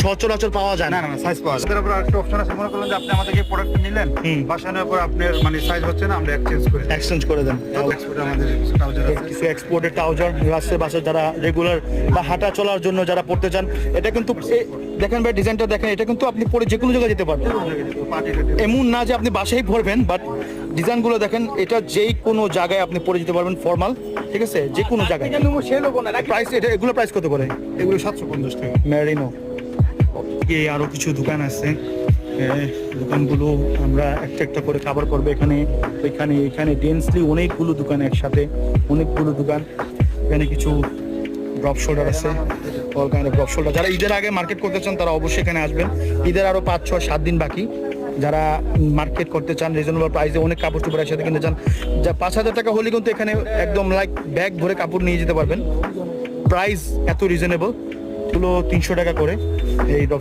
সচরাচর পাওয়া যায় না। না সাইজ পাওয়া যায়। তারপর আরেকটা অপশন আছে, মনে করলেন যে আপনি আমাদের এই প্রোডাক্ট নিলেন, বাসানোর পর আপনার মানে সাইজ হচ্ছে না, আমরা এক্সচেঞ্জ করে দেন। এক্সপোর্ট আমাদের কিছু ট্রাউজার আছে, কিছু এক্সপোর্টেড ট্রাউজার রাস্তার বাসে যারা রেগুলার বা হাঁটা চলার জন্য যারা পড়তে চান, এটা কিন্তু দেখেন ভাই, ডিজাইনটা দেখেন, এটা কিন্তু আপনি পরে যে কোনো জায়গায় যেতে পারবেন। এমন না যে আপনি বাসায় পরবেন, বাট ডিজাইনগুলো দেখেন, এটা যেই কোনো জায়গায় আপনি পরে যেতে পারবেন, ফর্মাল, ঠিক আছে, যে কোনো জায়গায়। প্রাইস এটা, এগুলো প্রাইস কত করে? এগুলো 750 টাকা। মেরিনো। আরো কিছু দোকান আছে, দোকানগুলো আমরা একটা একটা করে কভার করবো। এখানে এখানে এখানে ডেন্সলি অনেকগুলো দোকান, একসাথে অনেকগুলো দোকান। এখানে কিছু ড্রপ শোল্ডার আছে, all kind of drop shoulder. যারা ঈদের আগে মার্কেট করতে চান তারা অবশ্যই এখানে আসবেন। ঈদের আরো 5-6-7 দিন বাকি। যারা মার্কেট করতে চান, রিজনেবল প্রাইসে অনেক কাপড় চোপড় একসাথে কিনতে চান, যা 5,000 টাকা হলে কিন্তু এখানে একদম লাইক ব্যাগ ভরে কাপড় নিয়ে যেতে পারবেন। প্রাইস এত রিজনেবল, এগুলো 300 টাকা করে এই ড্রপ